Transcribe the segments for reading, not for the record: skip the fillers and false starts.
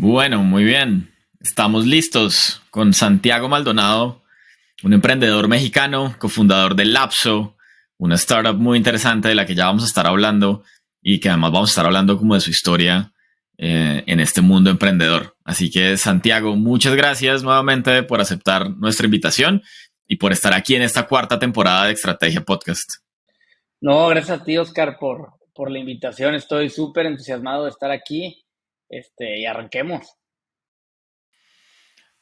Bueno, muy bien. Estamos listos con Santiago Maldonado, un emprendedor mexicano, cofundador de Lapso, una startup muy interesante de la que ya vamos a estar hablando y que además vamos a estar hablando como de su historia en este mundo emprendedor. Así que Santiago, muchas gracias nuevamente por aceptar nuestra invitación y por estar aquí en esta cuarta temporada de Estrategia Podcast. No, gracias a ti, Oscar, por la invitación. Estoy súper entusiasmado de estar aquí. Y arranquemos.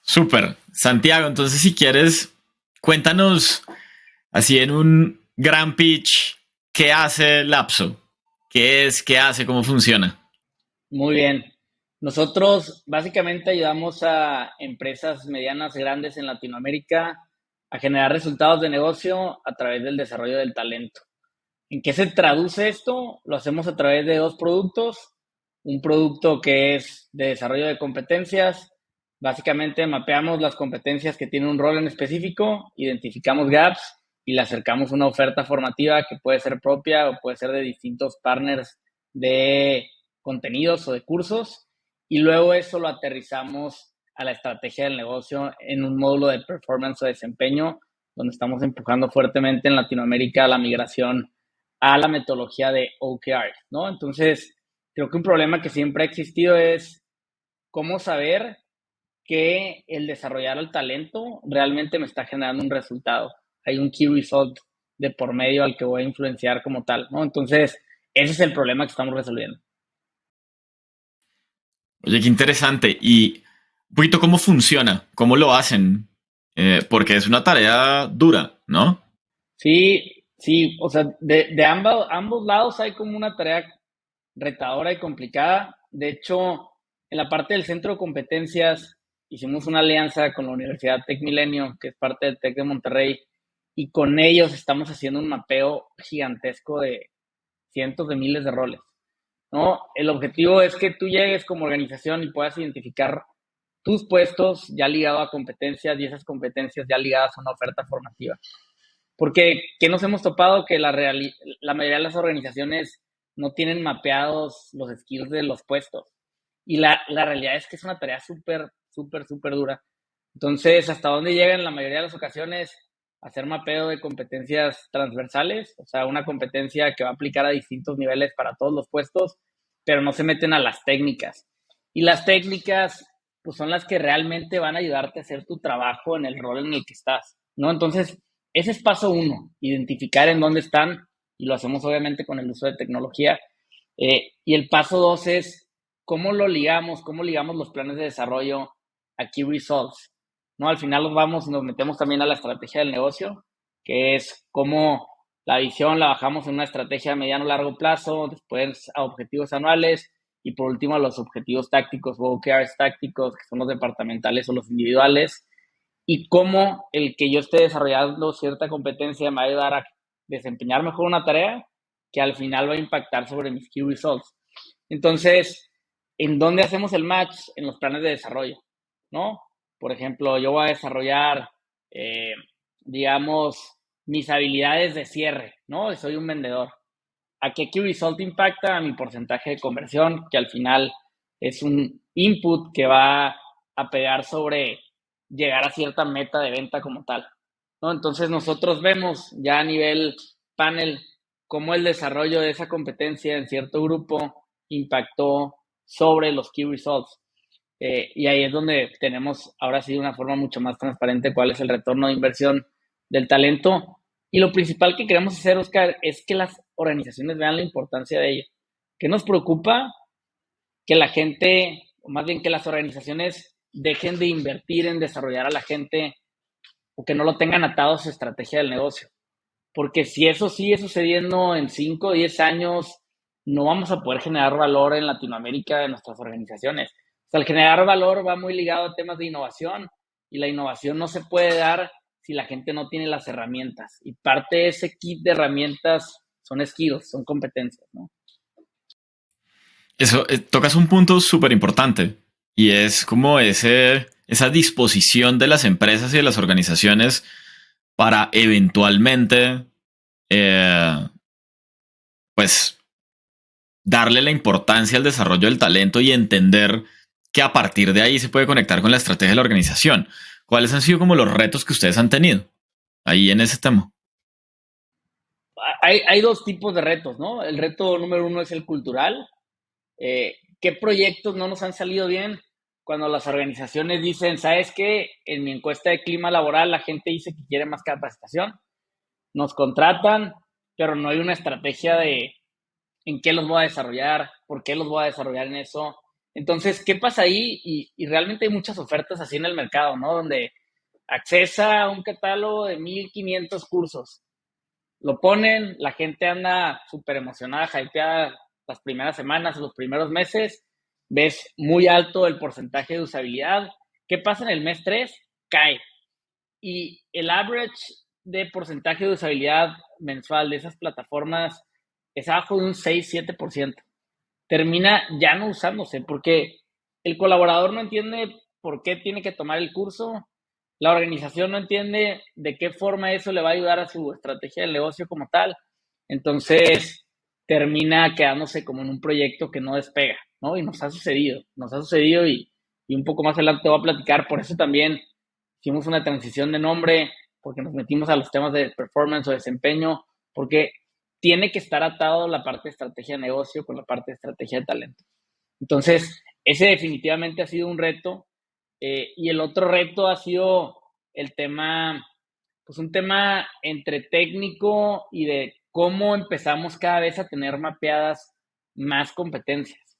Súper. Santiago, entonces si quieres, cuéntanos así en un gran pitch, ¿qué hace Lapso? ¿Qué es? ¿Qué hace? ¿Cómo funciona? Muy bien. Nosotros básicamente ayudamos a empresas medianas, grandes en Latinoamérica a generar resultados de negocio a través del desarrollo del talento. ¿En qué se traduce esto? Lo hacemos a través de dos productos. Un producto que es de desarrollo de competencias. Básicamente mapeamos las competencias que tienen un rol en específico, identificamos gaps y le acercamos una oferta formativa que puede ser propia o puede ser de distintos partners de contenidos o de cursos. Y luego eso lo aterrizamos a la estrategia del negocio en un módulo de performance o desempeño, donde estamos empujando fuertemente en Latinoamérica la migración a la metodología de OKR, ¿no? Entonces, creo que un problema que siempre ha existido es cómo saber que el desarrollar el talento realmente me está generando un resultado. Hay un key result de por medio al que voy a influenciar como tal, ¿no? Entonces, ese es el problema que estamos resolviendo. Oye, qué interesante. Y un poquito cómo funciona, cómo lo hacen, porque es una tarea dura, ¿no? Sí, sí, o sea, de ambos lados hay como una tarea retadora y complicada. De hecho, en la parte del centro de competencias hicimos una alianza con la Universidad Tec Milenio, que es parte del Tec de Monterrey, y con ellos estamos haciendo un mapeo gigantesco de cientos de miles de roles, ¿no? El objetivo es que tú llegues como organización y puedas identificar tus puestos ya ligados a competencias y esas competencias ya ligadas a una oferta formativa. Porque ¿qué nos hemos topado? Que la mayoría de las organizaciones no tienen mapeados los skills de los puestos. Y la realidad es que es una tarea súper, súper, súper dura. Entonces, ¿hasta dónde llegan la mayoría de las ocasiones? Hacer mapeo de competencias transversales, o sea, una competencia que va a aplicar a distintos niveles para todos los puestos, pero no se meten a las técnicas. Y las técnicas, pues son las que realmente van a ayudarte a hacer tu trabajo en el rol en el que estás, ¿no? Entonces, ese es paso uno, identificar en dónde están, y lo hacemos obviamente con el uso de tecnología. Y el paso dos es cómo ligamos los planes de desarrollo a Key Results, ¿no? Al final nos metemos también a la estrategia del negocio, que es cómo la visión la bajamos en una estrategia a mediano largo plazo, después a objetivos anuales y por último a los objetivos tácticos o OKRs tácticos, que son los departamentales o los individuales, y cómo el que yo esté desarrollando cierta competencia me va a ayudar a desempeñar mejor una tarea que al final va a impactar sobre mis key results. Entonces, ¿en dónde hacemos el match? En los planes de desarrollo, ¿no? Por ejemplo, yo voy a desarrollar, eh, digamos, mis habilidades de cierre, ¿no? Soy un vendedor. ¿A qué key result impacta? A mi porcentaje de conversión, que al final es un input que va a pegar sobre llegar a cierta meta de venta como tal, ¿no? Entonces nosotros vemos ya a nivel panel cómo el desarrollo de esa competencia en cierto grupo impactó sobre los key results. Y ahí es donde tenemos ahora sí de una forma mucho más transparente cuál es el retorno de inversión del talento. Y lo principal que queremos hacer, Oscar, es que las organizaciones vean la importancia de ello. ¿Qué nos preocupa? Que la gente, o más bien que las organizaciones dejen de invertir en desarrollar a la gente o que no lo tengan atado a su estrategia del negocio. Porque si eso sigue sucediendo en 5 o 10 años, no vamos a poder generar valor en Latinoamérica en nuestras organizaciones. O sea, el generar valor va muy ligado a temas de innovación y la innovación no se puede dar si la gente no tiene las herramientas. Y parte de ese kit de herramientas son skills, son competencias, ¿no? Eso, tocas un punto súper importante y es como esa disposición de las empresas y de las organizaciones para eventualmente, eh, pues, darle la importancia al desarrollo del talento y entender que a partir de ahí se puede conectar con la estrategia de la organización. ¿Cuáles han sido como los retos que ustedes han tenido ahí en ese tema? Hay dos tipos de retos, ¿no? El reto número uno es el cultural. ¿Qué proyectos no nos han salido bien? Cuando las organizaciones dicen, ¿sabes qué? En mi encuesta de clima laboral la gente dice que quiere más capacitación, nos contratan, pero no hay una estrategia de en qué los voy a desarrollar, por qué los voy a desarrollar en eso. Entonces, ¿qué pasa ahí? Y realmente hay muchas ofertas así en el mercado, ¿no? Donde accesa a un catálogo de 1,500 cursos. Lo ponen, la gente anda súper emocionada, hypeada las primeras semanas, los primeros meses, ves muy alto el porcentaje de usabilidad. ¿Qué pasa en el mes 3? Cae. Y el average de porcentaje de usabilidad mensual de esas plataformas es abajo de un 6-7%. Termina ya no usándose porque el colaborador no entiende por qué tiene que tomar el curso, la organización no entiende de qué forma eso le va a ayudar a su estrategia de negocio como tal. Entonces termina quedándose como en un proyecto que no despega, ¿no? Y nos ha sucedido y un poco más adelante te voy a platicar. Por eso también hicimos una transición de nombre, porque nos metimos a los temas de performance o desempeño, porque tiene que estar atado la parte de estrategia de negocio con la parte de estrategia de talento. Entonces, ese definitivamente ha sido un reto. Y el otro reto ha sido el tema, pues un tema entre técnico y de cómo empezamos cada vez a tener mapeadas más competencias.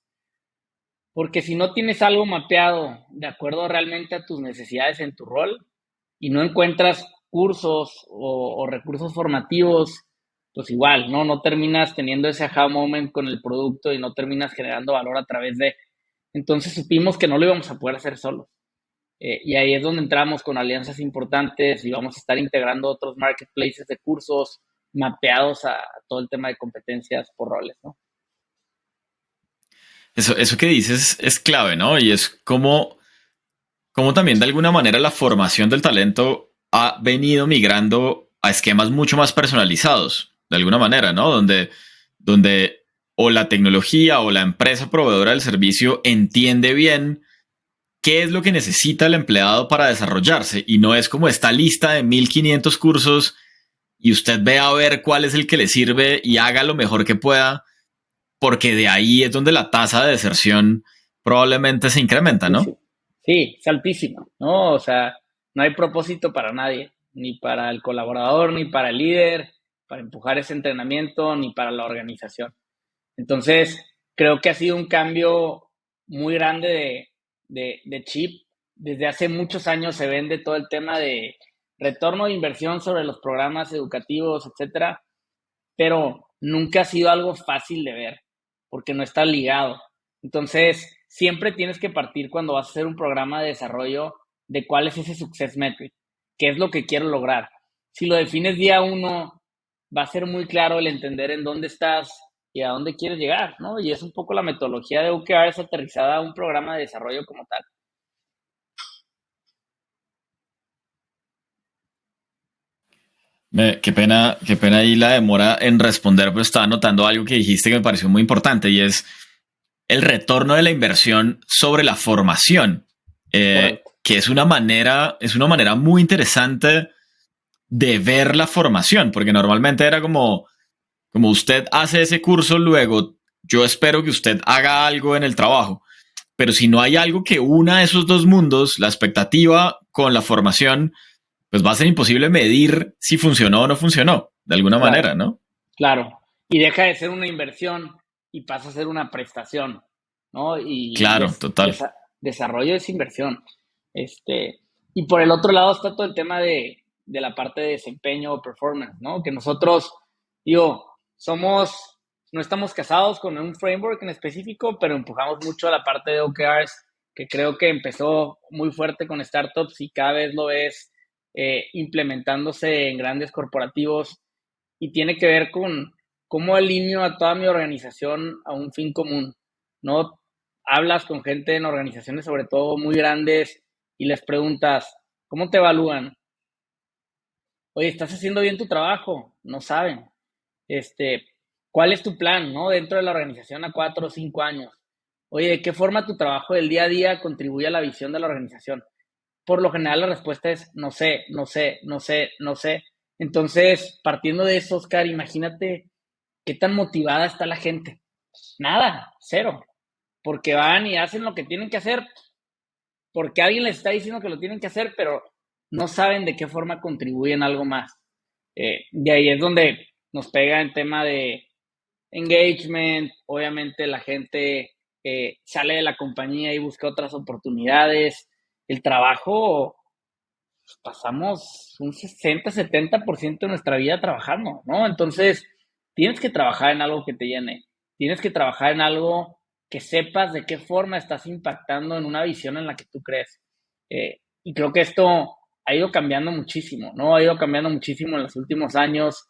Porque si no tienes algo mapeado de acuerdo realmente a tus necesidades en tu rol y no encuentras cursos o recursos formativos, pues igual, ¿no? No terminas teniendo ese aha moment con el producto y no terminas generando valor a través de... Entonces supimos que no lo íbamos a poder hacer solos. Y ahí es donde entramos con alianzas importantes y vamos a estar integrando otros marketplaces de cursos mapeados a todo el tema de competencias por roles, ¿no? Eso que dices es clave, ¿no? Y es como también de alguna manera la formación del talento ha venido migrando a esquemas mucho más personalizados, de alguna manera, ¿no? Donde o la tecnología o la empresa proveedora del servicio entiende bien qué es lo que necesita el empleado para desarrollarse y no es como esta lista de 1,500 cursos y usted ve a ver cuál es el que le sirve y haga lo mejor que pueda, porque de ahí es donde la tasa de deserción probablemente se incrementa, Sí, sí. ¿no? Sí, es altísima, ¿no? O sea, no hay propósito para nadie, ni para el colaborador, ni para el líder, para empujar ese entrenamiento, ni para la organización. Entonces, creo que ha sido un cambio muy grande de chip. Desde hace muchos años se vende todo el tema de retorno de inversión sobre los programas educativos, etcétera, pero nunca ha sido algo fácil de ver, porque no está ligado. Entonces, siempre tienes que partir cuando vas a hacer un programa de desarrollo de cuál es ese success metric, qué es lo que quiero lograr. Si lo defines día uno, va a ser muy claro el entender en dónde estás y a dónde quieres llegar, ¿no? Y es un poco la metodología de OKRs aterrizada a un programa de desarrollo como tal. Qué pena ahí la demora en responder, pero estaba notando algo que dijiste que me pareció muy importante y es el retorno de la inversión sobre la formación, Correcto. que es una manera muy interesante de ver la formación, porque normalmente era como usted hace ese curso, luego yo espero que usted haga algo en el trabajo, pero si no hay algo que una esos dos mundos, la expectativa con la formación, pues va a ser imposible medir si funcionó o no funcionó, de alguna Claro, manera, ¿no? claro. Y deja de ser una inversión y pasa a ser una prestación, ¿no? Y Claro, total. desarrollo es inversión. Este, y por el otro lado está todo el tema de la parte de desempeño o performance, ¿no? Que nosotros, digo, no estamos casados con un framework en específico, pero empujamos mucho a la parte de OKRs, que creo que empezó muy fuerte con startups y cada vez lo ves implementándose en grandes corporativos y tiene que ver con cómo alineo a toda mi organización a un fin común, ¿no? Hablas con gente en organizaciones, sobre todo muy grandes, y les preguntas, ¿cómo te evalúan? Oye, ¿estás haciendo bien tu trabajo? No saben. Este, ¿Cuál es tu plan, no? Dentro de la organización a 4 o 5 años. oye, ¿de qué forma tu trabajo del día a día contribuye a la visión de la organización? Por lo general la respuesta es no sé, no sé, no sé, no sé. Entonces, partiendo de eso, Oscar, imagínate qué tan motivada está la gente. Nada, cero. Porque van y hacen lo que tienen que hacer, porque alguien les está diciendo que lo tienen que hacer, pero no saben de qué forma contribuyen a algo más. De ahí es donde nos pega el tema de engagement, obviamente la gente sale de la compañía y busca otras oportunidades. El trabajo, pues, pasamos un 60-70% de nuestra vida trabajando, ¿no? Entonces, tienes que trabajar en algo que te llene, tienes que trabajar en algo que sepas de qué forma estás impactando en una visión en la que tú crees. Y creo que esto ha ido cambiando muchísimo, ¿no? Ha ido cambiando muchísimo en los últimos años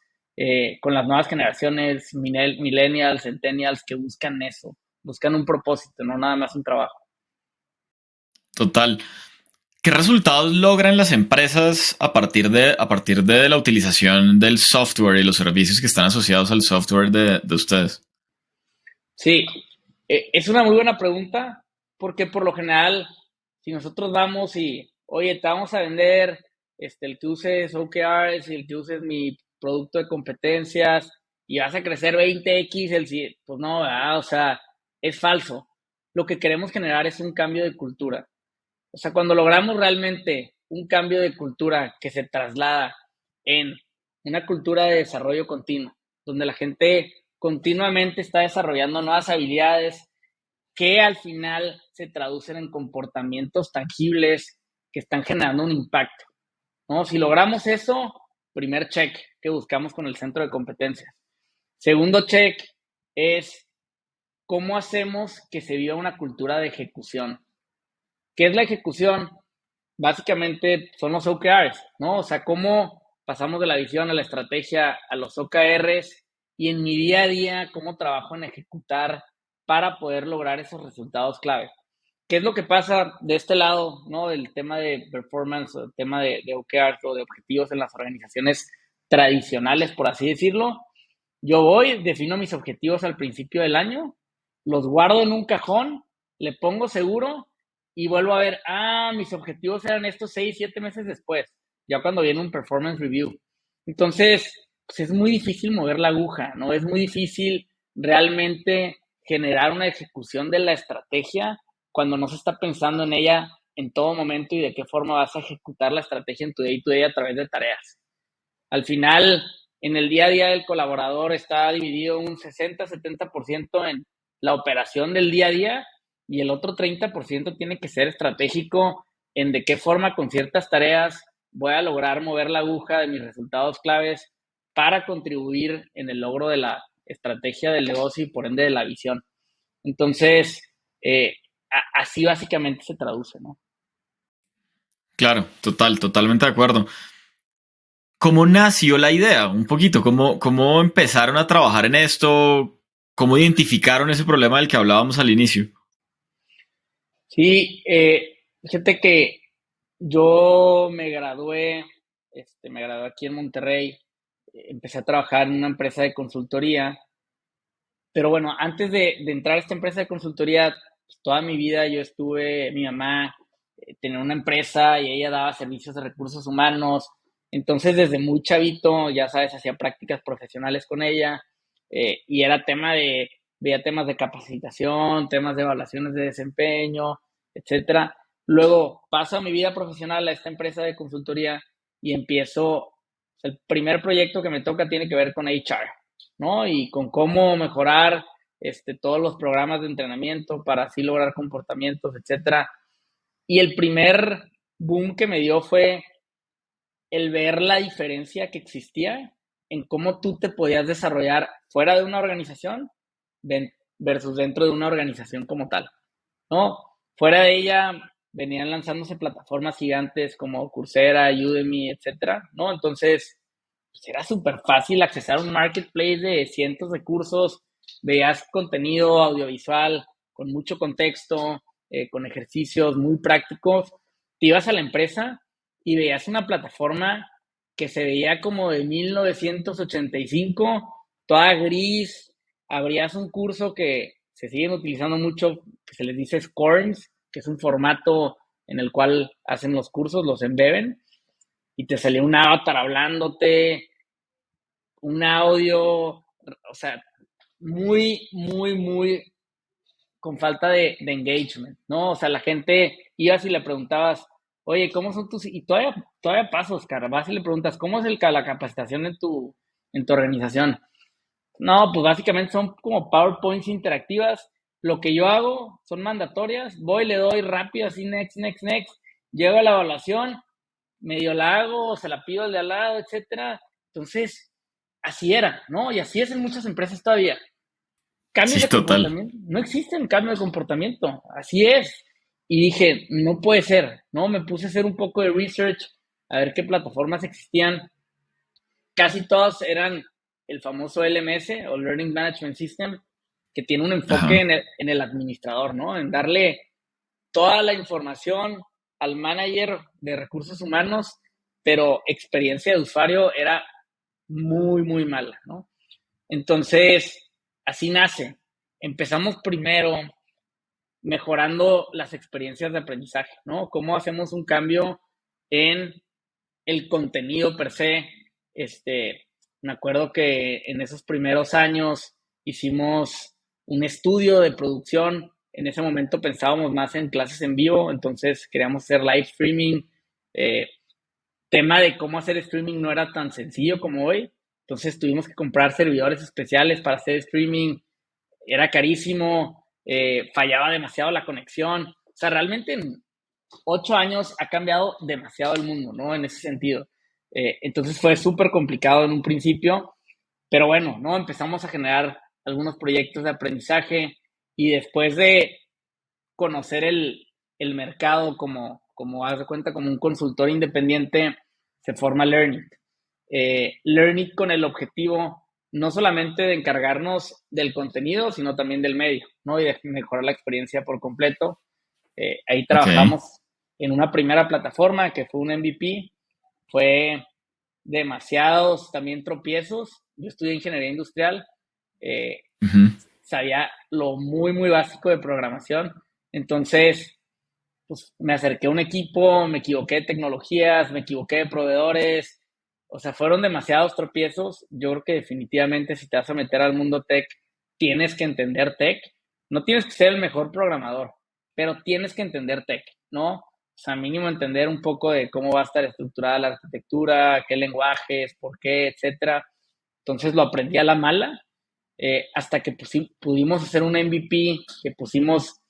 con las nuevas generaciones, millennials, centennials, que buscan eso, buscan un propósito, no nada más un trabajo. Total. ¿Qué resultados logran las empresas a partir de la utilización del software y los servicios que están asociados al software de ustedes? Sí, es una muy buena pregunta porque por lo general, si nosotros vamos y, oye, te vamos a vender el que uses OKRs y el que uses mi producto de competencias y vas a crecer 20x, pues no, ¿verdad? O sea, es falso. Lo que queremos generar es un cambio de cultura. O sea, cuando logramos realmente un cambio de cultura que se traslada en una cultura de desarrollo continuo, donde la gente continuamente está desarrollando nuevas habilidades que al final se traducen en comportamientos tangibles que están generando un impacto, ¿no? Si logramos eso, primer check que buscamos con el centro de competencias. Segundo check es cómo hacemos que se viva una cultura de ejecución. ¿Qué es la ejecución? Básicamente son los OKRs, ¿no? O sea, cómo pasamos de la visión a la estrategia a los OKRs y en mi día a día, cómo trabajo en ejecutar para poder lograr esos resultados clave. ¿Qué es lo que pasa de este lado, ¿no? Del tema de performance, o el tema de OKRs o de objetivos en las organizaciones tradicionales, por así decirlo. Yo voy, defino mis objetivos al principio del año, los guardo en un cajón, le pongo seguro y vuelvo a ver, mis objetivos eran estos 6, 7 meses después, ya cuando viene un performance review. Entonces, pues es muy difícil mover la aguja, ¿no? Es muy difícil realmente generar una ejecución de la estrategia cuando no se está pensando en ella en todo momento y de qué forma vas a ejecutar la estrategia en tu day to day a través de tareas. Al final, en el día a día del colaborador está dividido un 60-70% en la operación del día a día y el otro 30% tiene que ser estratégico en de qué forma con ciertas tareas voy a lograr mover la aguja de mis resultados claves para contribuir en el logro de la estrategia del negocio y por ende de la visión. Entonces, así básicamente se traduce, ¿no? Claro, totalmente de acuerdo. ¿Cómo nació la idea? Un poquito, ¿cómo empezaron a trabajar en esto? ¿Cómo identificaron ese problema del que hablábamos al inicio? Sí, fíjate que yo me gradué aquí en Monterrey, empecé a trabajar en una empresa de consultoría, pero bueno, antes de entrar a esta empresa de consultoría, pues, toda mi vida mi mamá tenía una empresa y ella daba servicios de recursos humanos, entonces desde muy chavito, ya sabes, hacía prácticas profesionales con ella y veía temas de capacitación, temas de evaluaciones de desempeño, etcétera. Luego paso a mi vida profesional a esta empresa de consultoría y el primer proyecto que me toca tiene que ver con HR, ¿no? Y con cómo mejorar todos los programas de entrenamiento para así lograr comportamientos, etcétera. Y el primer boom que me dio fue el ver la diferencia que existía en cómo tú te podías desarrollar fuera de una organización versus dentro de una organización como tal, ¿no? Fuera de ella venían lanzándose plataformas gigantes como Coursera, Udemy, etcétera, ¿no? Entonces, pues era súper fácil accesar a un marketplace de cientos de cursos, veías contenido audiovisual con mucho contexto, con ejercicios muy prácticos, te ibas a la empresa y veías una plataforma que se veía como de 1985, toda gris, abrías un curso que se siguen utilizando mucho, que se les dice SCORMS, que es un formato en el cual hacen los cursos, los embeben, y te salía un avatar hablándote, un audio, o sea, muy, muy, muy con falta de engagement, ¿no? O sea, la gente ibas y le preguntabas, oye, ¿cómo son tus...? Y todavía pasa, Oscar, vas y le preguntas, ¿cómo es la capacitación en tu organización? No, pues básicamente son como PowerPoints interactivas. Lo que yo hago son mandatorias, voy, le doy rápido, así, next, next, next, llego a la evaluación, medio la hago, se la pido al de al lado, etcétera. Entonces, así era, ¿no? Y así es en muchas empresas todavía. Cambios Sí, de total. comportamiento, no existen cambios de comportamiento, así es. Y dije, no puede ser, ¿no? Me puse a hacer un poco de research, a ver qué plataformas existían. Casi todas eran el famoso LMS o Learning Management System, que tiene un enfoque Ajá. en el administrador, ¿no? En darle toda la información al manager de recursos humanos, pero experiencia de usuario era muy, muy mala, ¿no? Entonces, así nace. Empezamos primero mejorando las experiencias de aprendizaje, ¿no? ¿Cómo hacemos un cambio en el contenido per se? Me acuerdo que en esos primeros años hicimos un estudio de producción. En ese momento pensábamos más en clases en vivo, entonces queríamos hacer live streaming. Eh, Tema de cómo hacer streaming no era tan sencillo como hoy, entonces tuvimos que comprar servidores especiales para hacer streaming, era carísimo, fallaba demasiado la conexión. O sea, realmente en 8 años ha cambiado demasiado el mundo, ¿no? En ese sentido. Entonces fue súper complicado en un principio, pero bueno, ¿no? Empezamos a generar algunos proyectos de aprendizaje y después de conocer el mercado como haz de cuenta, como un consultor independiente, se forma Learnit. Learnit con el objetivo no solamente de encargarnos del contenido, sino también del medio, ¿no? Y de mejorar la experiencia por completo. Ahí Ok. trabajamos en una primera plataforma que fue un MVP, fue demasiados también tropiezos. Yo estudié ingeniería industrial, eh, Ujú. sabía lo muy, muy básico de programación. Entonces, pues me acerqué a un equipo, me equivoqué de tecnologías, me equivoqué de proveedores. O sea, fueron demasiados tropiezos. Yo creo que definitivamente si te vas a meter al mundo tech, tienes que entender tech. No tienes que ser el mejor programador, pero tienes que entender tech, ¿no? O sea, mínimo entender un poco de cómo va a estar estructurada la arquitectura, qué lenguajes, por qué, etcétera. Entonces lo aprendí a la mala, hasta que pudimos hacer un MVP que pusimos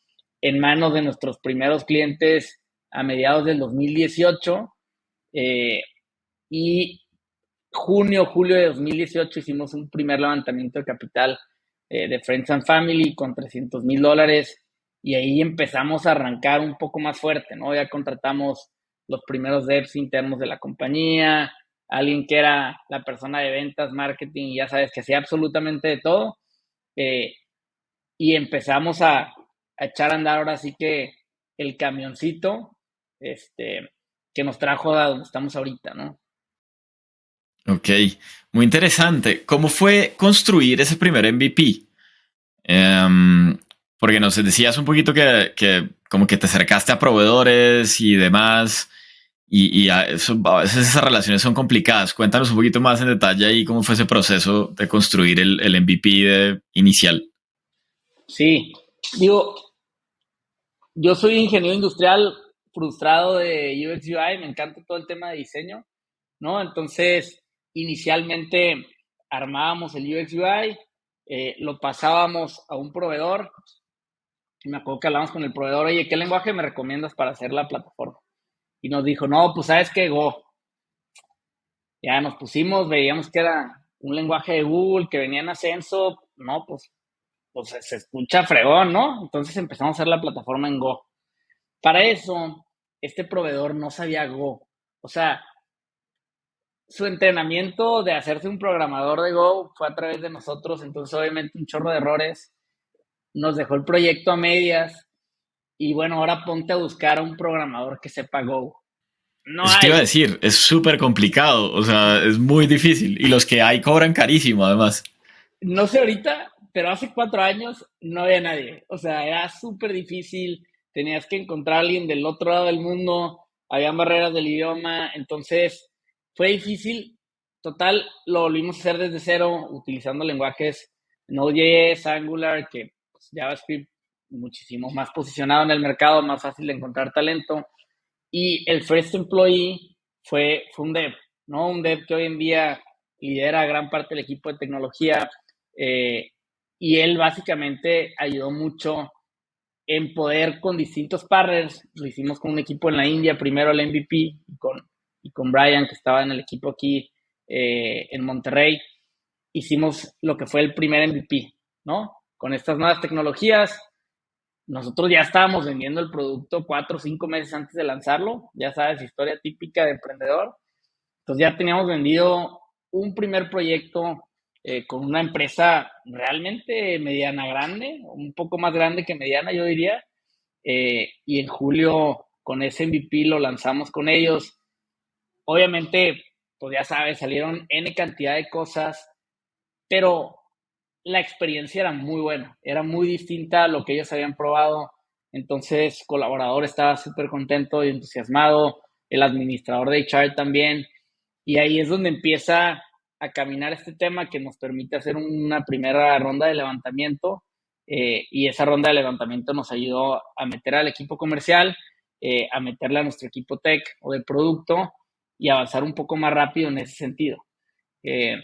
en manos de nuestros primeros clientes a mediados del 2018, y junio, julio de 2018 hicimos un primer levantamiento de capital, de Friends and Family con $300,000, y ahí empezamos a arrancar un poco más fuerte, ¿no? Ya contratamos los primeros devs internos de la compañía, alguien que era la persona de ventas, marketing, ya sabes, que hacía absolutamente de todo, eh, y empezamos a echar a andar ahora sí que el camioncito, que nos trajo a donde estamos ahorita, ¿no? Ok. Muy interesante. ¿Cómo fue construir ese primer MVP? Em, Porque nos decías un poquito que como que te acercaste a proveedores y demás. Y a veces esas relaciones son complicadas. Cuéntanos un poquito más en detalle ahí cómo fue ese proceso de construir el MVP inicial. Sí, digo, yo soy ingeniero industrial frustrado de UX UI, me encanta todo el tema de diseño, ¿no? Entonces, inicialmente armábamos el UX UI, lo pasábamos a un proveedor, y me acuerdo que hablamos con el proveedor, oye, ¿qué lenguaje me recomiendas para hacer la plataforma? Y nos dijo, no, pues sabes que Go. Ya nos pusimos, veíamos que era un lenguaje de Google que venía en ascenso, no, pues se escucha fregón, ¿no? Entonces empezamos a hacer la plataforma en Go. Para eso, este proveedor no sabía Go. O sea, su entrenamiento de hacerse un programador de Go fue a través de nosotros, entonces obviamente un chorro de errores. Nos dejó el proyecto a medias y bueno, ahora ponte a buscar a un programador que sepa Go. No Eso te iba a hay. decir, es súper complicado, o sea, es muy difícil. Y los que hay cobran carísimo, además. No sé ahorita, pero hace 4 años no había nadie. O sea, era súper difícil. Tenías que encontrar a alguien del otro lado del mundo. Habían barreras del idioma. Entonces, fue difícil. Total, lo volvimos a hacer desde cero, utilizando lenguajes Node.js, Angular, que pues, JavaScript muchísimo más posicionado en el mercado, más fácil de encontrar talento. Y el first employee fue un dev, ¿no? Un dev que hoy en día lidera gran parte del equipo de tecnología, eh, y él básicamente ayudó mucho en poder con distintos partners. Lo hicimos con un equipo en la India, primero el MVP, y con Brian, que estaba en el equipo aquí en Monterrey. Hicimos lo que fue el primer MVP, ¿no? Con estas nuevas tecnologías, nosotros ya estábamos vendiendo el producto 4 o 5 meses antes de lanzarlo. Ya sabes, historia típica de emprendedor. Entonces ya teníamos vendido un primer proyecto con una empresa realmente mediana grande, un poco más grande que mediana, yo diría. Y en julio con ese MVP lo lanzamos con ellos. Obviamente, pues ya sabes, salieron N cantidad de cosas, pero la experiencia era muy buena, era muy distinta a lo que ellos habían probado. Entonces, colaborador estaba súper contento y entusiasmado, el administrador de HR también, y ahí es donde empieza a caminar este tema que nos permite hacer una primera ronda de levantamiento, y esa ronda de levantamiento nos ayudó a meter al equipo comercial, a meterle a nuestro equipo tech o de producto y avanzar un poco más rápido en ese sentido. Eh,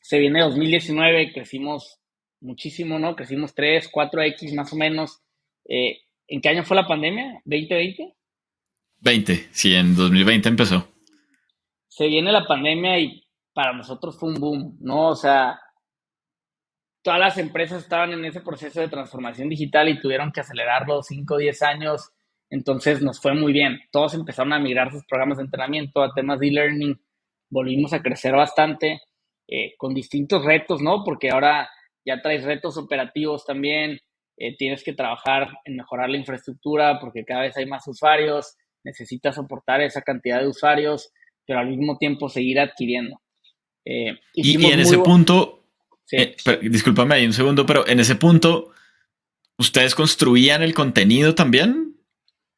Se viene 2019, crecimos muchísimo, ¿no? Crecimos 3, 4x más o menos. ¿En qué año fue la pandemia? ¿2020? 20, sí, en 2020 empezó. Se viene la pandemia y para nosotros fue un boom, ¿no? O sea, todas las empresas estaban en ese proceso de transformación digital y tuvieron que acelerarlo 5 o 10 años. Entonces nos fue muy bien. Todos empezaron a migrar sus programas de entrenamiento a temas de e-learning. Volvimos a crecer bastante, con distintos retos, ¿no? Porque ahora ya traes retos operativos también. Tienes que trabajar en mejorar la infraestructura porque cada vez hay más usuarios. Necesitas soportar esa cantidad de usuarios, pero al mismo tiempo seguir adquiriendo. Y Hicimos en muy... ese punto, Sí, discúlpame ahí un segundo, pero en ese punto, ¿ustedes construían el contenido también?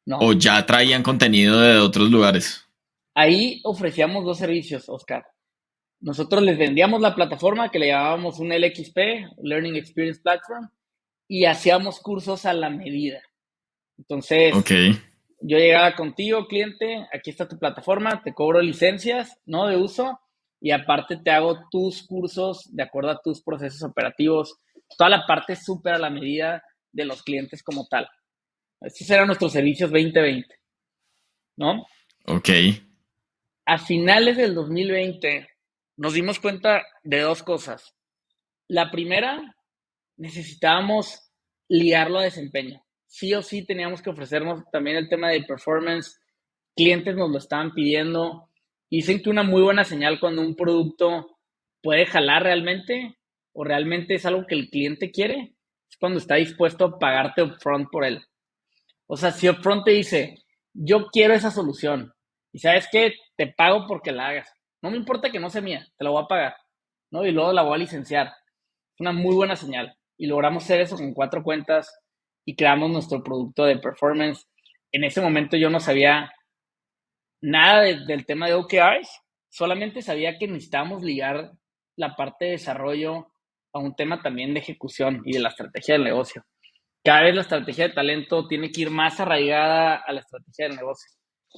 ¿O no. ya traían contenido de otros lugares? Ahí ofrecíamos dos servicios, Oscar. Nosotros les vendíamos la plataforma que le llamábamos un LXP, Learning Experience Platform, y hacíamos cursos a la medida. Ok. Entonces, yo llegaba contigo, cliente, aquí está tu plataforma, te cobro licencias, ¿no? De uso, y aparte te hago tus cursos de acuerdo a tus procesos operativos, toda la parte súper a la medida de los clientes como tal. Estos eran nuestros servicios 2020, ¿no? Ok. A finales del 2020 nos dimos cuenta de dos cosas. La primera, necesitábamos ligarlo a desempeño. Sí o sí teníamos que ofrecernos también el tema de performance. Clientes nos lo estaban pidiendo. Dicen que una muy buena señal cuando un producto puede jalar realmente o realmente es algo que el cliente quiere, es cuando está dispuesto a pagarte upfront por él. O sea, si upfront te dice, yo quiero esa solución y sabes qué, te pago porque la hagas. No me importa que no sea mía, te la voy a pagar, ¿no? Y luego la voy a licenciar. Es una muy buena señal. Y logramos hacer eso con 4 cuentas y creamos nuestro producto de performance. En ese momento yo no sabía nada del tema de OKRs, solamente sabía que necesitábamos ligar la parte de desarrollo a un tema también de ejecución y de la estrategia del negocio. Cada vez la estrategia de talento tiene que ir más arraigada a la estrategia del negocio.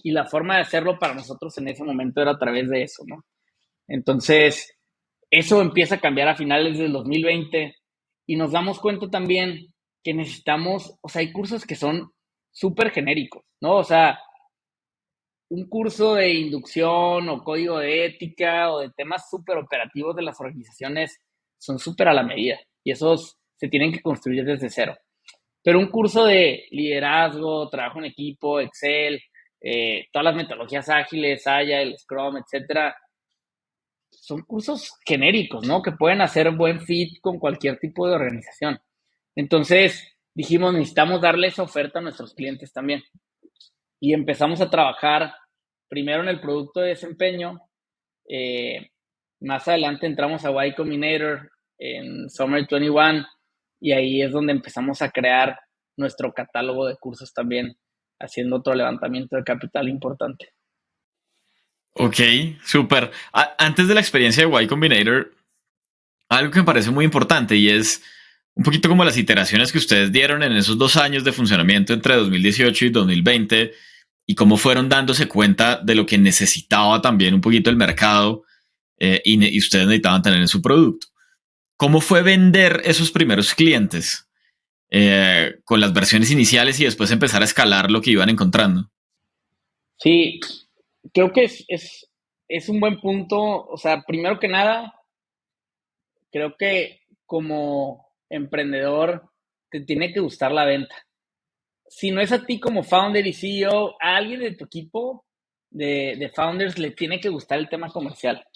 Y la forma de hacerlo para nosotros en ese momento era a través de eso, ¿no? Entonces, eso empieza a cambiar a finales del 2020 y nos damos cuenta también que necesitamos, o sea, hay cursos que son súper genéricos, ¿no? O sea, un curso de inducción o código de ética o de temas súper operativos de las organizaciones son súper a la medida y esos se tienen que construir desde cero. Pero un curso de liderazgo, trabajo en equipo, Excel, todas las metodologías ágiles, Agile, Scrum, etcétera, son cursos genéricos, ¿no? Que pueden hacer buen fit con cualquier tipo de organización. Entonces, dijimos, necesitamos darle esa oferta a nuestros clientes también. Y empezamos a trabajar primero en el producto de desempeño. eh, Más adelante entramos a Y Combinator, en Summer 21, y ahí es donde empezamos a crear nuestro catálogo de cursos también, haciendo otro levantamiento de capital importante. Ok, súper. Antes de la experiencia de Y Combinator, algo que me parece muy importante y es un poquito como las iteraciones que ustedes dieron en esos 2 años de funcionamiento entre 2018 y 2020 y cómo fueron dándose cuenta de lo que necesitaba también un poquito el mercado y ustedes necesitaban tener en su producto. ¿Cómo fue vender esos primeros clientes con las versiones iniciales y después empezar a escalar lo que iban encontrando? Sí, creo que es un buen punto. O sea, primero que nada, creo que como emprendedor te tiene que gustar la venta. Si no es a ti como founder y CEO, a alguien de tu equipo de founders le tiene que gustar el tema comercial.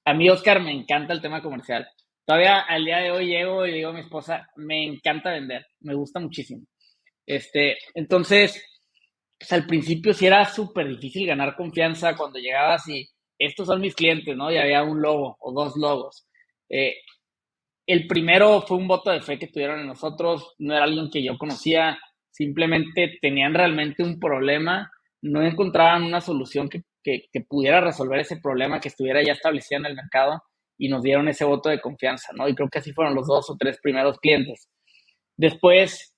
A mí, Oscar, me encanta el tema comercial. Todavía al día de hoy llego y le digo a mi esposa, me encanta vender, me gusta muchísimo. Entonces, pues al principio sí era súper difícil ganar confianza cuando llegabas y estos son mis clientes, ¿no? Y había un logo o dos logos. Eh, el primero fue un voto de fe que tuvieron en nosotros, no era alguien que yo conocía, simplemente tenían realmente un problema, no encontraban una solución que pudiera resolver ese problema, que estuviera ya establecida en el mercado, y nos dieron ese voto de confianza, ¿no? Y creo que así fueron los 2 o 3 primeros clientes. Después,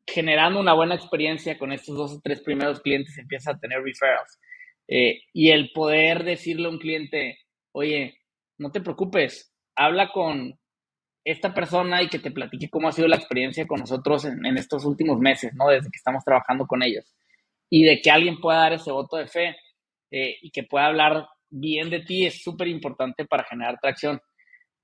generando una buena experiencia con estos 2 o 3 primeros clientes, empieza a tener referrals. Y el poder decirle a un cliente, oye, no te preocupes, habla con esta persona y que te platique cómo ha sido la experiencia con nosotros en estos últimos meses, ¿no? Desde que estamos trabajando con ellos. Y de que alguien pueda dar ese voto de fe y que pueda hablar bien de ti es súper importante para generar tracción.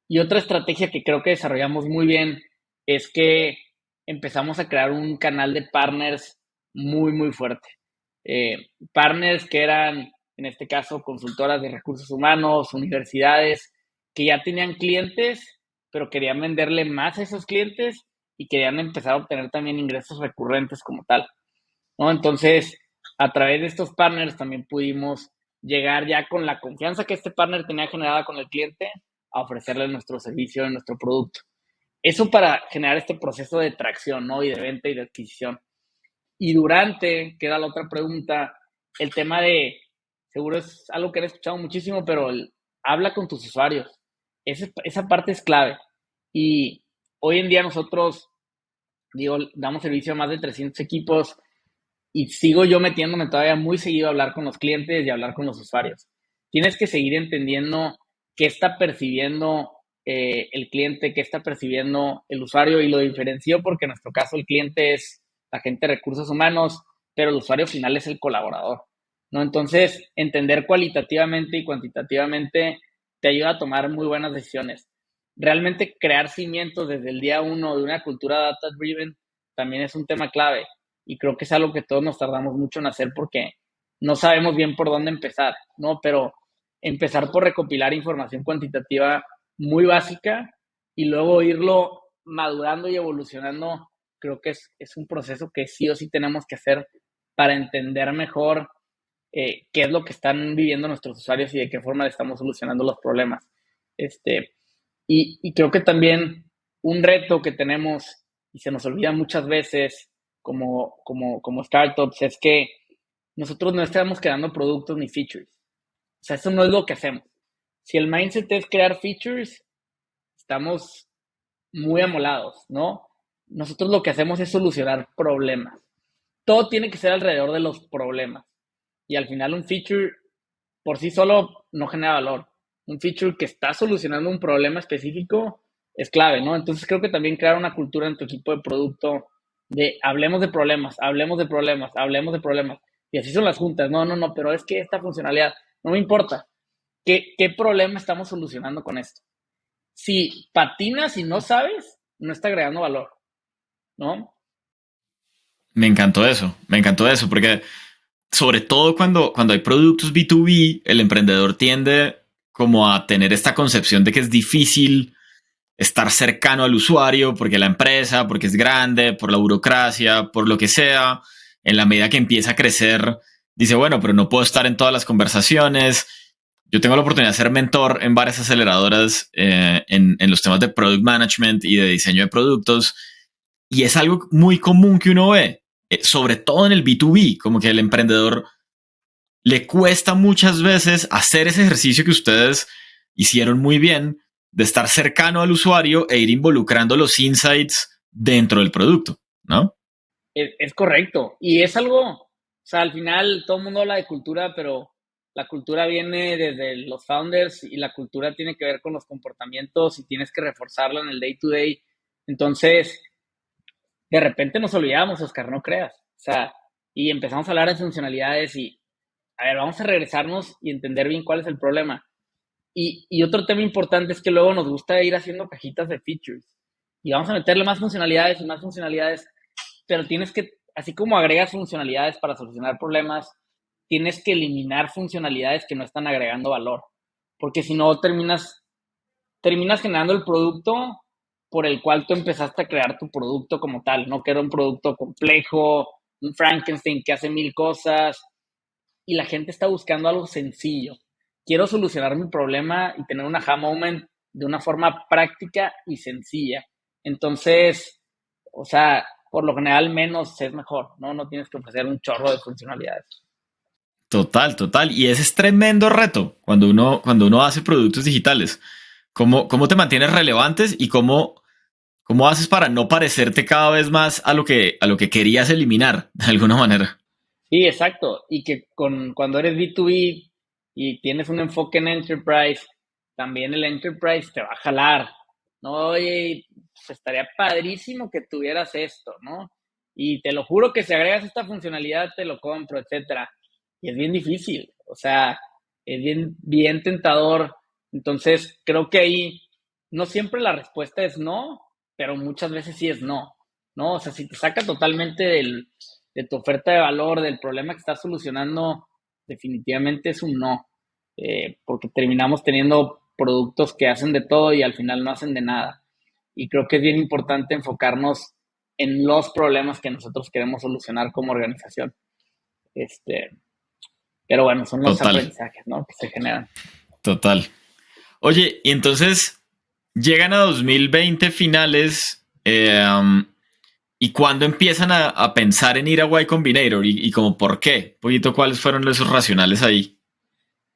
Y otra estrategia que creo que desarrollamos muy bien es que empezamos a crear un canal de partners muy, muy fuerte. Partners que eran, en este caso, consultoras de recursos humanos, universidades, que ya tenían clientes, pero querían venderle más a esos clientes y querían empezar a obtener también ingresos recurrentes como tal, ¿no? Entonces, a través de estos partners también pudimos llegar ya con la confianza que este partner tenía generada con el cliente a ofrecerle nuestro servicio y nuestro producto. Eso para generar este proceso de tracción, ¿no? Y de venta y de adquisición. Y durante, queda la otra pregunta, el tema de, seguro es algo que han escuchado muchísimo, pero habla con tus usuarios. Esa parte es clave. Y hoy en día nosotros, digo, damos servicio a más de 300 equipos y sigo yo metiéndome todavía muy seguido a hablar con los clientes y a hablar con los usuarios. Tienes que seguir entendiendo qué está percibiendo el cliente, qué está percibiendo el usuario, y lo diferencio porque en nuestro caso el cliente es la gente de recursos humanos, pero el usuario final es el colaborador, ¿no? Entonces, entender cualitativamente y cuantitativamente te ayuda a tomar muy buenas decisiones. Realmente crear cimientos desde el día uno de una cultura data driven también es un tema clave, y creo que es algo que todos nos tardamos mucho en hacer porque no sabemos bien por dónde empezar, ¿no? Pero empezar por recopilar información cuantitativa muy básica y luego irlo madurando y evolucionando, creo que es un proceso que sí o sí tenemos que hacer para entender mejor qué es lo que están viviendo nuestros usuarios y de qué forma le estamos solucionando los problemas. Y creo que también un reto que tenemos y se nos olvida muchas veces como startups es que nosotros no estamos creando productos ni features. O sea, eso no es lo que hacemos. Si el mindset es crear features, estamos muy amolados, ¿no? Nosotros lo que hacemos es solucionar problemas. Todo tiene que ser alrededor de los problemas. Y al final un feature por sí solo no genera valor. Un feature que está solucionando un problema específico es clave, ¿no? Entonces creo que también crear una cultura en tu equipo de producto de hablemos de problemas, hablemos de problemas, hablemos de problemas. Y así son las juntas. No, no, no, pero es que esta funcionalidad, no me importa. ¿Qué problema estamos solucionando con esto? Si patinas y no sabes, no está agregando valor, ¿no? Me encantó eso, porque sobre todo cuando hay productos B2B, el emprendedor tiende como a tener esta concepción de que es difícil estar cercano al usuario porque la empresa, porque es grande, por la burocracia, por lo que sea. En la medida que empieza a crecer, dice, bueno, pero no puedo estar en todas las conversaciones. Yo tengo la oportunidad de ser mentor en varias aceleradoras en los temas de product management y de diseño de productos. Y es algo muy común que uno ve, sobre todo en el B2B, como que el emprendedor le cuesta muchas veces hacer ese ejercicio que ustedes hicieron muy bien de estar cercano al usuario e ir involucrando los insights dentro del producto, ¿no? Es correcto. Y es algo, o sea, al final todo el mundo habla de cultura, pero la cultura viene desde los founders y la cultura tiene que ver con los comportamientos y tienes que reforzarla en el day to day. Entonces, de repente nos olvidamos, Oscar, no creas. O sea, y empezamos a hablar de funcionalidades y, a ver, vamos a regresarnos y entender bien cuál es el problema. Y otro tema importante es que luego nos gusta ir haciendo cajitas de features y vamos a meterle más funcionalidades y más funcionalidades, pero tienes que, así como agregas funcionalidades para solucionar problemas, tienes que eliminar funcionalidades que no están agregando valor, porque si no terminas generando el producto por el cual tú empezaste a crear tu producto como tal, no que era un producto complejo, un Frankenstein que hace mil cosas y la gente está buscando algo sencillo. Quiero solucionar mi problema y tener un aha moment de una forma práctica y sencilla. Entonces, o sea, por lo general menos es mejor, ¿no? No tienes que ofrecer un chorro de funcionalidades. Total, total. Y ese es tremendo reto cuando uno hace productos digitales. ¿Cómo te mantienes relevantes y cómo haces para no parecerte cada vez más a lo que querías eliminar de alguna manera? Sí, exacto. Y que cuando eres B2B y tienes un enfoque en enterprise, también el enterprise te va a jalar. No, oye, pues estaría padrísimo que tuvieras esto, ¿no? Y te lo juro que si agregas esta funcionalidad te lo compro, etcétera. Y es bien difícil, o sea, es bien, bien tentador. Entonces, creo que ahí no siempre la respuesta es no, pero muchas veces sí es no, ¿no? O sea, si te saca totalmente de tu oferta de valor, del problema que estás solucionando, definitivamente es un no, porque terminamos teniendo productos que hacen de todo y al final no hacen de nada. Y creo que es bien importante enfocarnos en los problemas que nosotros queremos solucionar como organización. Este, pero bueno, son los Total, aprendizajes, ¿no? Que se generan. total. Oye, y entonces llegan a 2020 finales, y cuándo empiezan a pensar en ir a Y Combinator y como por qué, un poquito cuáles fueron esos racionales ahí.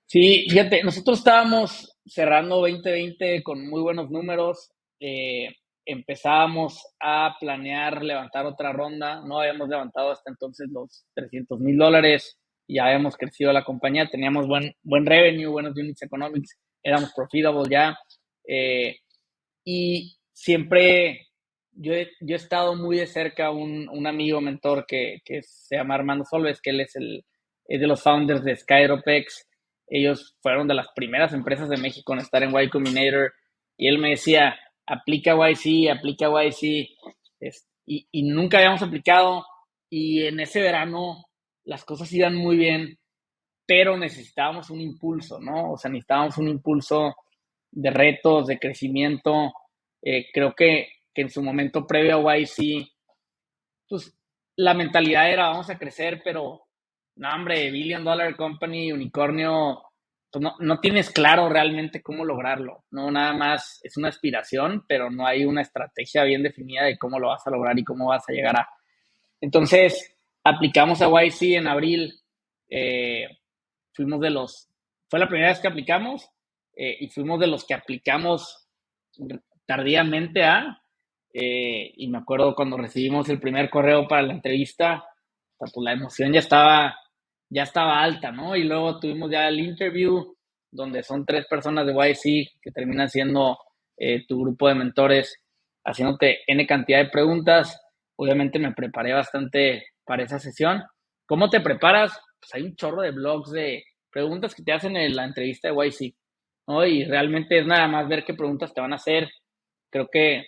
Sí, fíjate, nosotros estábamos cerrando 2020 con muy buenos números. eh, Empezábamos a planear levantar otra ronda. No habíamos levantado hasta entonces los $300,000. Ya habíamos crecido la compañía, teníamos buen revenue, buenos units economics, éramos profitable ya. eh, y siempre yo he estado muy de cerca un amigo mentor que se llama Armando Solves, que él es de los founders de Skyropex. Ellos fueron de las primeras empresas de México en estar en Y Combinator. Y él me decía, aplica YC, aplica YC. Y nunca habíamos aplicado. Y en ese verano las cosas iban muy bien, pero necesitábamos un impulso, ¿no? O sea, necesitábamos un impulso de retos, de crecimiento. Creo que en su momento previo a YC, pues la mentalidad era vamos a crecer, pero no, hombre, Billion Dollar Company, unicornio, pues no tienes claro realmente cómo lograrlo, no nada más es una aspiración, pero no hay una estrategia bien definida de cómo lo vas a lograr y cómo vas a llegar a. Entonces, aplicamos a YC en abril, eh, fuimos de los, fue la primera vez que aplicamos, y fuimos de los que aplicamos tardíamente y me acuerdo cuando recibimos el primer correo para la entrevista, pues la emoción ya estaba alta, ¿no? Y luego tuvimos ya el interview, donde son 3 personas de YC que terminan siendo tu grupo de mentores, haciéndote N cantidad de preguntas. Obviamente me preparé bastante para esa sesión. ¿Cómo te preparas? Pues hay un chorro de blogs de preguntas que te hacen en la entrevista de YC, ¿no? Y realmente es nada más ver qué preguntas te van a hacer. Creo que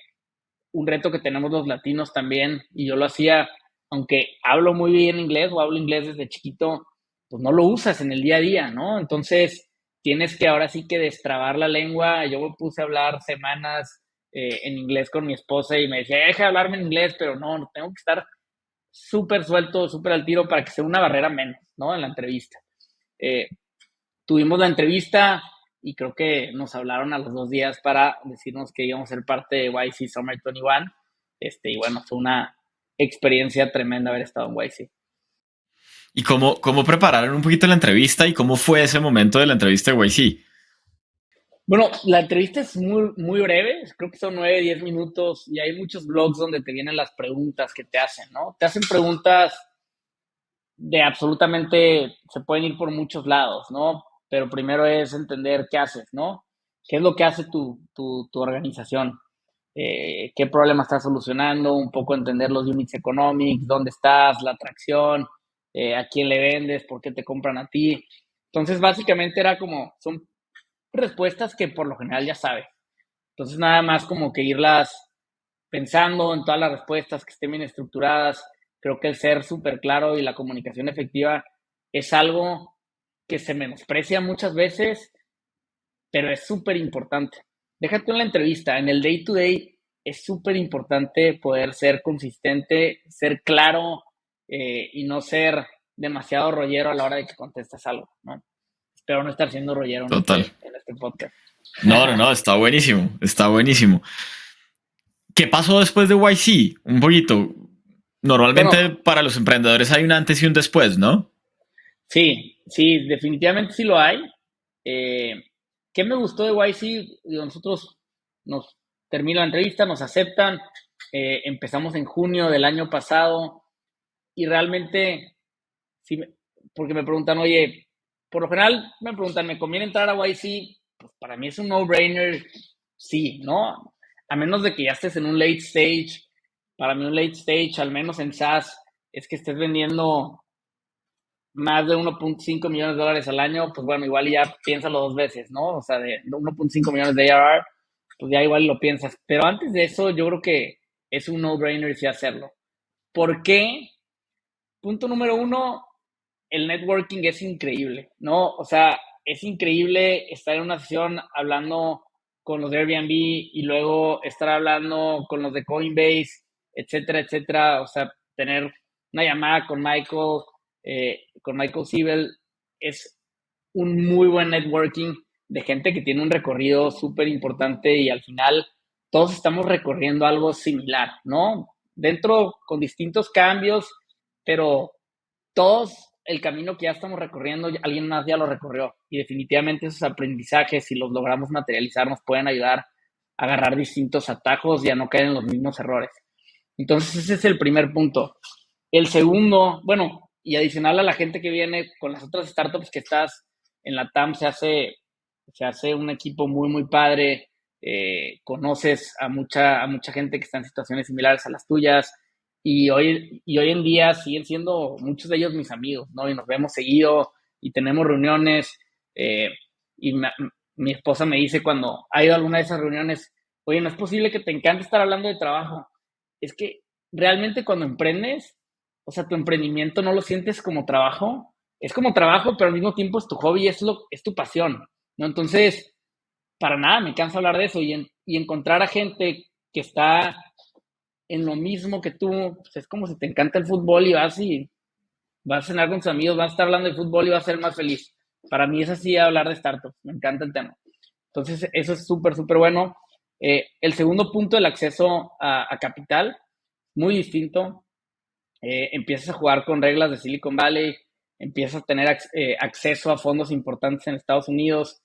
un reto que tenemos los latinos también, y yo lo hacía, aunque hablo muy bien inglés o hablo inglés desde chiquito, pues no lo usas en el día a día, ¿no? Entonces tienes que ahora sí que destrabar la lengua. Yo me puse a hablar semanas en inglés con mi esposa y me decía, deja de hablarme en inglés, pero no, tengo que estar súper suelto, súper al tiro para que sea una barrera menos, ¿no? En la entrevista. Eh, tuvimos la entrevista y creo que nos hablaron a los 2 días para decirnos que íbamos a ser parte de YC Summer 21. Y bueno, fue una experiencia tremenda haber estado en YC. ¿Y cómo prepararon un poquito la entrevista y cómo fue ese momento de la entrevista de YC? Bueno, la entrevista es muy, muy breve, creo que son 9, 10 minutos y hay muchos blogs donde te vienen las preguntas que te hacen, ¿no? Te hacen preguntas de absolutamente, se pueden ir por muchos lados, ¿no? Pero primero es entender qué haces, ¿no? ¿Qué es lo que hace tu organización? ¿Qué problema estás solucionando? Un poco entender los units economics, dónde estás, la atracción, a quién le vendes, por qué te compran a ti. Entonces, básicamente era como, son respuestas que por lo general ya sabes. Entonces, nada más como que irlas pensando en todas las respuestas, que estén bien estructuradas. Creo que el ser súper claro y la comunicación efectiva es algo que se menosprecia muchas veces, pero es súper importante. Déjate en la entrevista, en el day to day es súper importante poder ser consistente, ser claro y no ser demasiado rollero a la hora de que contestas algo, ¿no? Espero no estar siendo rollero Total. en este podcast. No, está buenísimo, está buenísimo. ¿Qué pasó después de YC? Un poquito. Normalmente Bueno, para los emprendedores hay un antes y un después, ¿no? sí, definitivamente sí lo hay. Eh, ¿Qué me gustó de YC? Nosotros nos termina la entrevista, nos aceptan, empezamos en junio del año pasado y realmente, sí, porque me preguntan, oye, por lo general me preguntan, ¿me conviene entrar a YC? Pues para mí es un no-brainer, sí, ¿no? A menos de que ya estés en un late stage. Para mí un late stage, al menos en SaaS, es que estés vendiendo más de 1.5 millones de dólares al año, pues bueno, igual ya piénsalo 2 veces, ¿no? O sea, de 1.5 millones de ARR, pues ya igual lo piensas. Pero antes de eso, yo creo que es un no-brainer sí hacerlo. ¿Por qué? Punto número uno, el networking es increíble, ¿no? O sea, es increíble estar en una sesión hablando con los de Airbnb y luego estar hablando con los de Coinbase, etcétera, etcétera. O sea, tener una llamada con Michael Siebel, es un muy buen networking de gente que tiene un recorrido súper importante y al final todos estamos recorriendo algo similar, ¿no? Dentro con distintos cambios, pero todos el camino que ya estamos recorriendo, alguien más ya lo recorrió. Y definitivamente esos aprendizajes, si los logramos materializar, nos pueden ayudar a agarrar distintos atajos y a no caer en los mismos errores. Entonces, ese es el primer punto. El segundo, bueno, y adicional a la gente que viene con las otras startups que estás en la TAM, se hace un equipo muy, muy padre. Conoces a mucha gente que está en situaciones similares a las tuyas y hoy en día siguen siendo muchos de ellos mis amigos, ¿no? Y nos vemos seguido y tenemos reuniones. eh, y mi esposa me dice cuando ha ido a alguna de esas reuniones, oye, no es posible que te encante estar hablando de trabajo. Es que realmente cuando emprendes, o sea, tu emprendimiento no lo sientes como trabajo, es como trabajo, pero al mismo tiempo es tu hobby, es tu pasión, ¿no? Entonces, para nada me cansa hablar de eso y encontrar a gente que está en lo mismo que tú, pues es como si te encanta el fútbol y vas a cenar con tus amigos, vas a estar hablando de fútbol y vas a ser más feliz. Para mí es así hablar de startups, me encanta el tema. Entonces, eso es súper, súper bueno. El segundo punto, el acceso a capital, muy distinto. Empiezas a jugar con reglas de Silicon Valley, empiezas a tener acceso a fondos importantes en Estados Unidos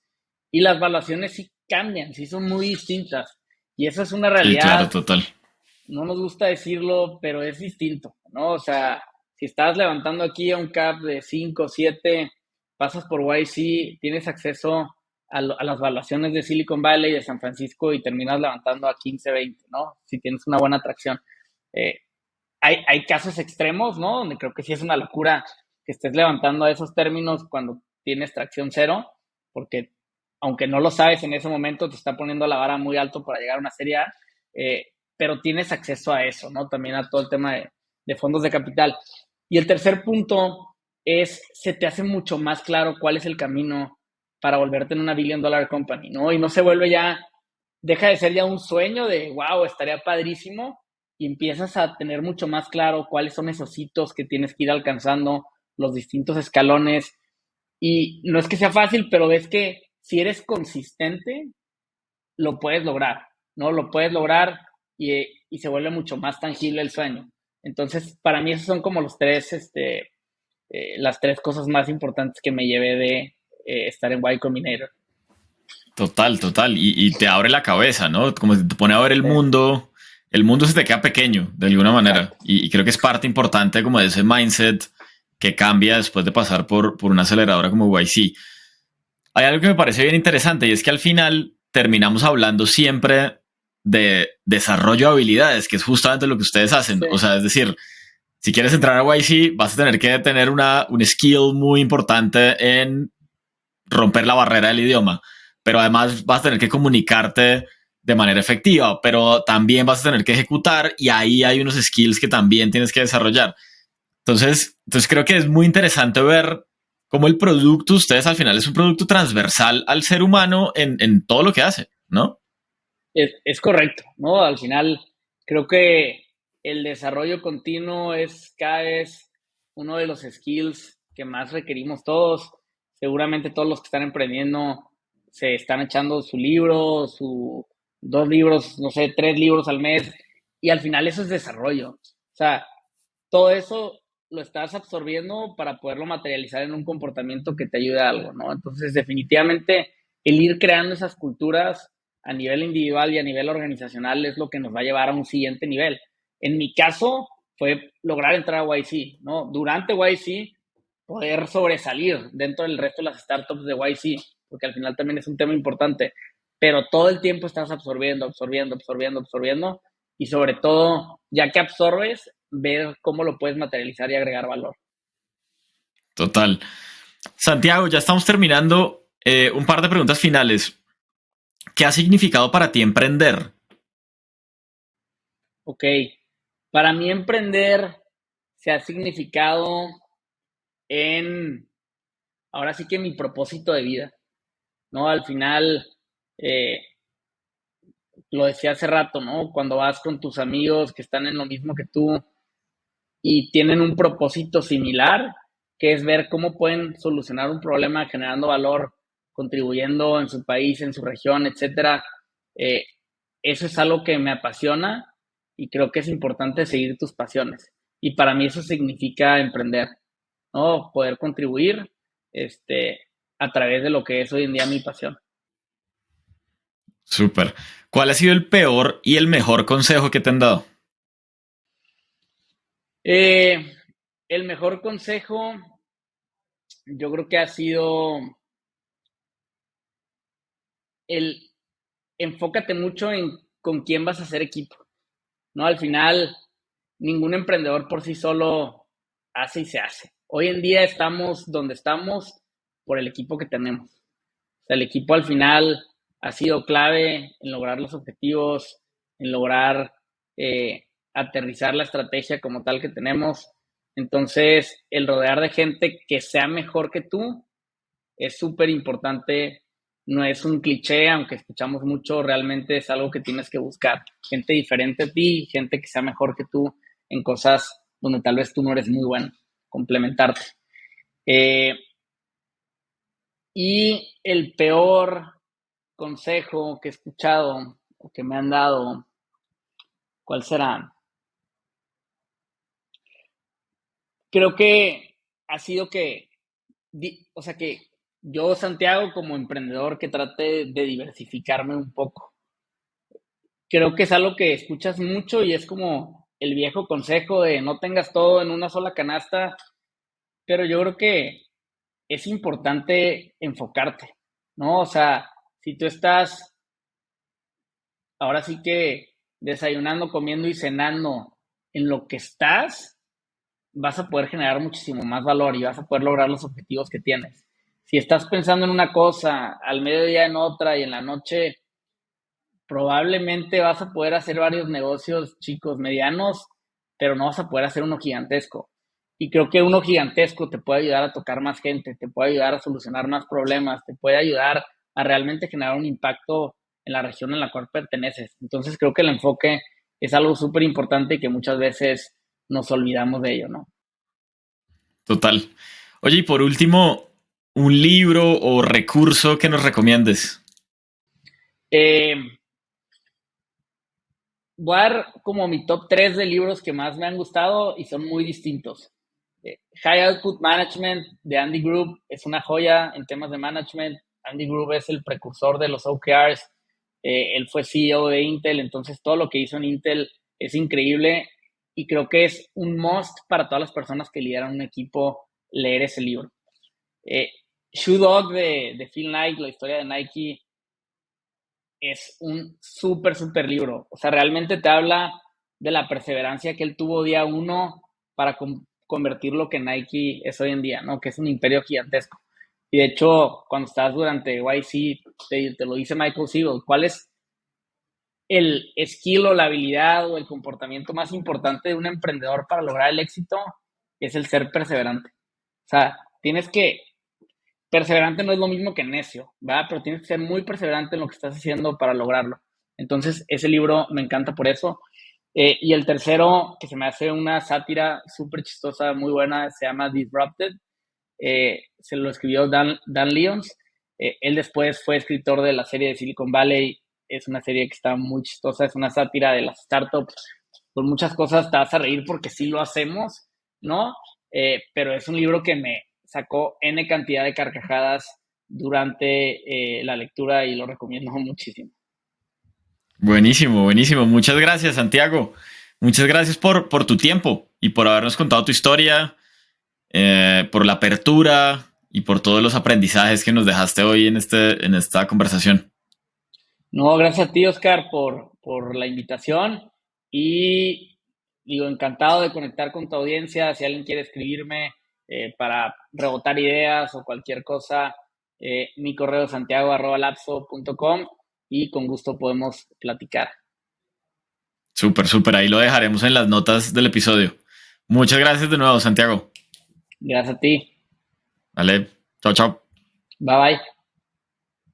y las valuaciones sí cambian, sí son muy distintas. Y eso es una Sí, claro, realidad, total. no nos gusta decirlo, pero es distinto, ¿no? O sea, si estás levantando aquí a un cap de 5 7 pasas por YC, tienes acceso a las valuaciones de Silicon Valley, de San Francisco y terminas levantando a 15 20, ¿no? Si tienes una buena atracción. Eh, hay casos extremos, ¿no? Donde creo que sí es una locura que estés levantando a esos términos cuando tienes tracción cero, porque aunque no lo sabes en ese momento, te está poniendo la vara muy alto para llegar a una serie A, pero tienes acceso a eso, ¿no? También a todo el tema de fondos de capital. Y el tercer punto es, se te hace mucho más claro cuál es el camino para volverte en una billion dollar company, ¿no? Y no se vuelve ya, deja de ser ya un sueño de, wow, estaría padrísimo, y empiezas a tener mucho más claro cuáles son esos hitos que tienes que ir alcanzando, los distintos escalones, Y no es que sea fácil, pero ves que si eres consistente, lo puedes lograr, ¿no? Lo puedes lograr y se vuelve mucho más tangible el sueño. Entonces, para mí esos son como las tres cosas más importantes que me llevé de estar en Y Combinator. Total, total. Y te abre la cabeza, ¿no? Como te pone a ver Sí, el mundo se te queda pequeño de alguna manera. exacto. Y creo que es parte importante como de ese mindset que cambia después de pasar por una aceleradora como YC. Hay algo que me parece bien interesante y es que al final terminamos hablando siempre de desarrollo de habilidades, que es justamente lo que ustedes hacen. Sí, O sea, es decir, si quieres entrar a YC, vas a tener que tener un skill muy importante en romper la barrera del idioma, pero además vas a tener que comunicarte de manera efectiva, pero también vas a tener que ejecutar y ahí hay unos skills que también tienes que desarrollar. Entonces creo que es muy interesante ver cómo el producto, ustedes al final es un producto transversal al ser humano en todo lo que hace, ¿no? es correcto, ¿no? Al final, creo que el desarrollo continuo es cada vez uno de los skills que más requerimos todos. Seguramente todos los que están emprendiendo se están echando su libro, su 2 libros, no sé, 3 libros al mes, y al final eso es desarrollo. O sea, todo eso lo estás absorbiendo para poderlo materializar en un comportamiento que te ayude a algo, ¿no? Entonces, definitivamente, el ir creando esas culturas a nivel individual y a nivel organizacional es lo que nos va a llevar a un siguiente nivel. En mi caso, fue lograr entrar a YC, ¿no? Durante YC, poder sobresalir dentro del resto de las startups de YC, porque al final también es un tema importante, pero todo el tiempo estás absorbiendo, absorbiendo, absorbiendo, absorbiendo, y sobre todo, ya que absorbes, ver cómo lo puedes materializar y agregar valor. Total. Santiago, ya estamos terminando. Un par de preguntas finales. ¿Qué ha significado para ti emprender? Ok, para mí emprender se ha significado en, ahora sí que mi propósito de vida, ¿no? Al final, eh, lo decía hace rato, ¿no? Cuando vas con tus amigos que están en lo mismo que tú y tienen un propósito similar, que es ver cómo pueden solucionar un problema generando valor, contribuyendo en su país, en su región, etcétera. Eh, Eso es algo que me apasiona y creo que es importante seguir tus pasiones. Y para mí eso significa emprender, ¿no? Poder contribuir a través de lo que es hoy en día mi pasión. Súper. ¿Cuál ha sido el peor y el mejor consejo que te han dado? Eh, el mejor consejo, yo creo que ha sido el enfócate mucho en con quién vas a hacer equipo, ¿no? Al final, ningún emprendedor por sí solo hace y se hace. Hoy en día estamos donde estamos por el equipo que tenemos. O sea, el equipo al final ha sido clave en lograr los objetivos, en lograr aterrizar la estrategia como tal que tenemos. Entonces, el rodear de gente que sea mejor que tú es súper importante, no es un cliché, aunque escuchamos mucho, realmente es algo que tienes que buscar. Gente diferente a ti, gente que sea mejor que tú en cosas donde tal vez tú no eres muy bueno, complementarte. Eh, y el peor consejo que he escuchado o que me han dado, ¿cuál será? Creo que ha sido que, o sea, que yo, Santiago, como emprendedor, que trate de diversificarme un poco. Creo que es algo que escuchas mucho y es como el viejo consejo de no tengas todo en una sola canasta, pero yo creo que es importante enfocarte, ¿no? O sea, si tú estás ahora sí que desayunando, comiendo y cenando en lo que estás, vas a poder generar muchísimo más valor y vas a poder lograr los objetivos que tienes. Si estás pensando en una cosa, al mediodía en otra y en la noche probablemente vas a poder hacer varios negocios chicos, medianos, pero no vas a poder hacer uno gigantesco. Y creo que uno gigantesco te puede ayudar a tocar más gente, te puede ayudar a solucionar más problemas, te puede ayudar a realmente generar un impacto en la región en la cual perteneces. Entonces creo que el enfoque es algo súper importante y que muchas veces nos olvidamos de ello, ¿no? Total. Oye, y por último, un libro o recurso que nos recomiendes. Eh, Voy a dar como mi top 3 de libros que más me han gustado y son muy distintos. High Output Management de Andy Grove es una joya en temas de management. Andy Grove es el precursor de los OKRs. Él fue CEO de Intel, entonces todo lo que hizo en Intel es increíble y creo que es un must para todas las personas que lideran un equipo leer ese libro. Shoe Dog de Phil Knight, la historia de Nike, es un súper libro. O sea, realmente te habla de la perseverancia que él tuvo día uno para convertir lo que Nike es hoy en día, ¿no? Que es un imperio gigantesco. Y de hecho, cuando estás durante YC, te lo dice Michael Siegel, ¿cuál es el skill o la habilidad o el comportamiento más importante de un emprendedor para lograr el éxito? Es el ser perseverante. O sea, tienes que perseverante no es lo mismo que necio, ¿verdad? Pero tienes que ser muy perseverante en lo que estás haciendo para lograrlo. Entonces, ese libro me encanta por eso. Y el tercero, que se me hace una sátira súper chistosa, muy buena, se llama Disrupted. Se lo escribió Dan Lyons. Él después fue escritor de la serie de Silicon Valley. Es una serie que está muy chistosa, es una sátira de las startups. Por muchas cosas te vas a reír porque sí lo hacemos, ¿no? Pero es un libro que me sacó N cantidad de carcajadas durante la lectura y lo recomiendo muchísimo. Buenísimo, buenísimo. Muchas gracias, Santiago. Muchas gracias por tu tiempo y por habernos contado tu historia, por la apertura y por todos los aprendizajes que nos dejaste hoy en esta conversación. No, gracias a ti, Oscar, por la invitación y digo, encantado de conectar con tu audiencia. Si alguien quiere escribirme para rebotar ideas o cualquier cosa, mi correo es santiago@lapso.com y con gusto podemos platicar. Súper, súper. Ahí lo dejaremos en las notas del episodio. Muchas gracias de nuevo, Santiago. Gracias a ti. Vale. Chao, chao. Bye bye.